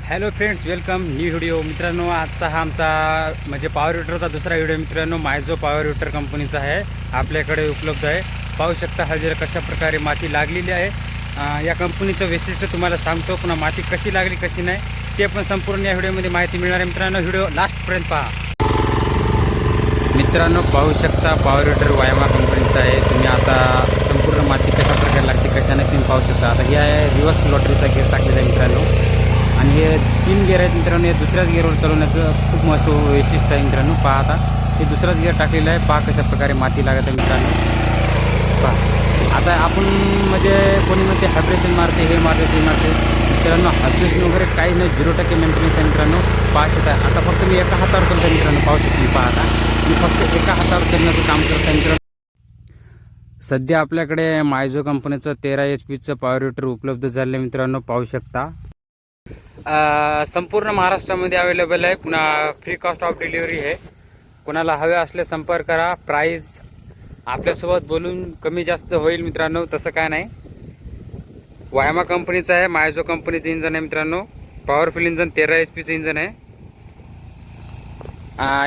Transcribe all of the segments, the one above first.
Hello friends, welcome new video. मित्रांनो, आजचा हा आमचा म्हणजे पॉवर विटरचा दुसरा व्हिडिओ मित्रांनो मायझो पॉवर विटर कंपनीचा आहे. आपल्याकडे उपलब्ध आहे. पाहू शकता हळदीला कशा प्रकारे माती लागलेली आहे. या कंपनीचं वैशिष्ट्य तुम्हाला सांगतो. पुन्हा माती कशी लागली कशी नाही ते पण संपूर्ण या व्हिडिओमध्ये माहिती मिळणार आहे. मित्रांनो, व्हिडिओ लास्टपर्यंत पहा. मित्रांनो, पाहू शकता पॉवर विटर वायमा कंपनीचा आहे. तुम्ही आता संपूर्ण माती कशा प्रकारे लागते कशा नाही तुम्ही पाहू शकता. आता हे आहे रिवर्स लॉटरीचा गेअर टाकलेला आहे मित्रांनो, आणि हे 3 गेअर आहेत मित्रांनो. हे दुसऱ्याच गेअरवर चालवण्याचं खूप मस्त वैशिष्ट्य आहे मित्रांनो. पहा आता हे दुसराच गेअर टाकलेला आहे. पहा कशा प्रकारे माती लागत आहे मित्रांनो. पहा आता आपण म्हणजे कोणी म्हणते हायब्रेशन मारते, हे मारते ते मारते. मित्रांनो, हायब्रेशन वगैरे काही नाही, 0% मेंटेनन्स आहे मित्रांनो. पाहू शकता आता फक्त मी एका हातावर चालतो मित्रांनो. पाहू शकतो पहा आता मी फक्त एका हातावर चालण्याचं काम करत आहे मित्रांनो. सध्या आपल्याकडे मायझो कंपनीचं 13 HP पॉवर विटर उपलब्ध झाले मित्रांनो. पाहू शकता संपूर्ण महाराष्ट्रामध्ये अवेलेबल आहे. पुन्हा फ्री कॉस्ट ऑफ डिलिव्हरी आहे. कोणाला हवे असले संपर्क करा. प्राईस आपल्यासोबत बोलून कमी जास्त होईल मित्रांनो, तसं काय नाही. वायमा कंपनीचं आहे, मायझो कंपनीचं इंजन आहे मित्रांनो. पॉवरफुल इंजन 13 HP इंजन आहे.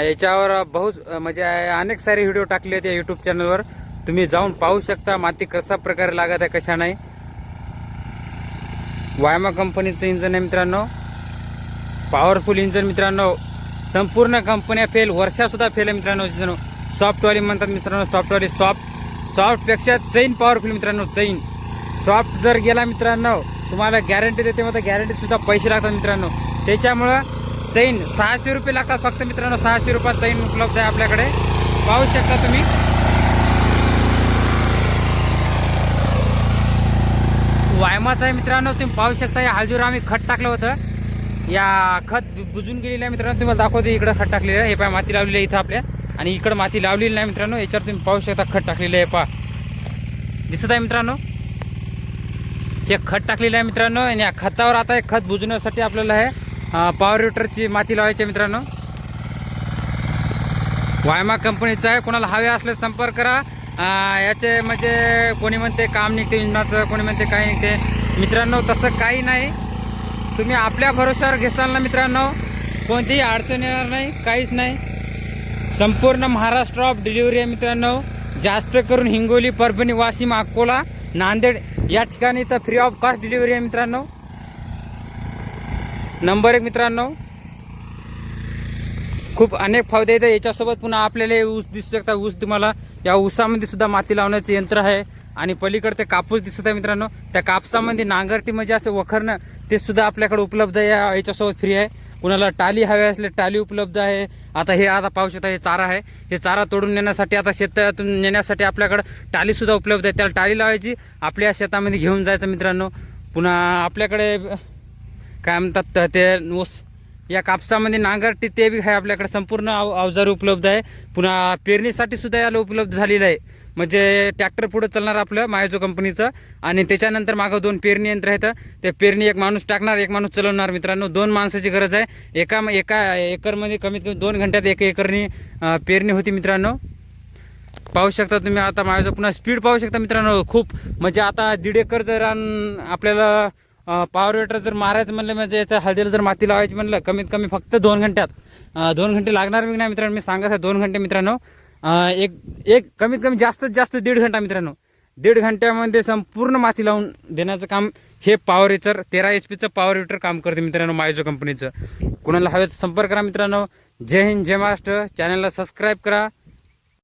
याच्यावर बहुत म्हणजे अनेक सारे व्हिडिओ टाकले आहेत या यूट्यूब चॅनलवर. तुम्ही जाऊन पाहू शकता माती कशा प्रकारे लागत आहे कशा नाही. वायमा कंपनीचं इंजन आहे मित्रांनो, पॉवरफुल इंजन मित्रांनो. संपूर्ण कंपन्या फेल, वर्षासुद्धा फेल आहे मित्रांनो. सॉफ्टवाली म्हणतात मित्रांनो, सॉफ्टवाली सॉफ्टपेक्षा चैन पॉवरफुल मित्रांनो. चैन सॉफ्ट जर गेला मित्रांनो तुम्हाला गॅरंटी देते, मग गॅरंटीसुद्धा पैसे लागतात मित्रांनो. त्याच्यामुळं चैन 600 रुपये लागतात फक्त मित्रांनो. 600 रुपयात चैन उपलब्ध आहे आपल्याकडे. पाहू शकता तुम्ही. वायमाचं आहे मित्रांनो. तुम्ही पाहू शकता या हळदीवर आम्ही खत टाकलं होतं. या खत बुजून गेलेलं आहे मित्रांनो. तुम्हाला दाखवते इकडं खत टाकलेलं आहे. हे पाय माती लावलेली आहे इथं आपल्या, आणि इकडं माती लावलेली नाही मित्रांनो. याच्यावर तुम्ही पाहू शकता खत टाकलेलं आहे. पहा दिसत आहे मित्रांनो, हे खत टाकलेलं आहे मित्रांनो. आणि या खतावर आता हे खत बुजवण्यासाठी आपल्याला हे पॉवर विटरची माती लावायची आहे मित्रांनो. वायमा कंपनीचं आहे. कोणाला हवे असले संपर्क करा. याचे म्हणजे कोणी म्हणते काम निघते इंजनाचं, कोणी म्हणते काही निघते मित्रांनो. तसं काही नाही. तुम्ही आपल्या भरोश्यावर घेसाल ना मित्रांनो, कोणतीही अडचण येणार नाही, काहीच नाही. संपूर्ण महाराष्ट्र ऑफ डिलिव्हरी आहे मित्रांनो. जास्त करून हिंगोली, परभणी, वाशिम, अकोला, नांदेड या ठिकाणी तर फ्री ऑफ कॉस्ट डिलिव्हरी आहे मित्रांनो. नंबर 1 मित्रांनो. खूप अनेक फायदे आहेत याच्यासोबत. पुन्हा आपल्याला ऊस दिसू शकता. ऊस तुम्हाला या ऊसामध्ये सुद्धा माती लावण्याचे यंत्र आहे. आणि पलीकडे ते कापूस दिसत आहे मित्रांनो. त्या कापसामध्ये नांगरटी म्हणजे असं वखरणं ते सुद्धा आपल्याकडे उपलब्ध आहे. याच्यासोबत फ्री आहे. कुणाला टाली हवे असले टाली उपलब्ध आहे. आता पाहू शकता हे चारा आहे. हे चारा तोडून नेण्यासाठी आता शेतातून नेण्यासाठी आपल्याकडे टाली सुद्धा उपलब्ध आहे. त्याला टाली लावायची, आपल्या शेतामध्ये घेऊन जायचं मित्रांनो. पुन्हा आपल्याकडे काय म्हणतात ते ऊस या कापसामध्ये नांगरटी ते बी आहे आपल्याकडे. संपूर्ण अवजार उपलब्ध आहे. पुन्हा पेरणीसाठी सुद्धा याला उपलब्ध झालेलं आहे. म्हणजे ट्रॅक्टर पुढे चालणार आपलं मायझो कंपनीचं, आणि त्याच्यानंतर मागं 2 पेरणी यंत्र आहेत. ते पेरणी एक माणूस टाकणार, एक माणूस चालवणार मित्रांनो. 2 माणसाची गरज आहे. एका एकरमध्ये कमीत कमी 2 घंट्यात 1 एकरनी पेरणी होती मित्रांनो. पाहू शकता तुम्ही आता मायझो. पुन्हा स्पीड पाहू शकता मित्रांनो. खूप म्हणजे आता 1.5 एकर जर आपल्याला पॉवर विटर जर मारायचं म्हणलं, म्हणजे याच्या हळदीला जर माती लावायची म्हणलं, कमीत कमी फक्त 2 घंट्यात 2 घंटे लागणार मी नाही मित्रांनो. मी सांगत आहे 2 घंटे मित्रांनो. एक कमीत कमी जास्तीत जास्त 1.5 घंटा मित्रांनो. 1.5 घंट्यामध्ये संपूर्ण माती लावून देण्याचं काम हे पॉवर विटर 13 HP पॉवर विटर काम करते मित्रांनो मायझो कंपनीचं. कोणाला हवे संपर्क करा मित्रांनो. जय हिंद, जय महाराष्ट्र. चॅनलला सबस्क्राईब करा.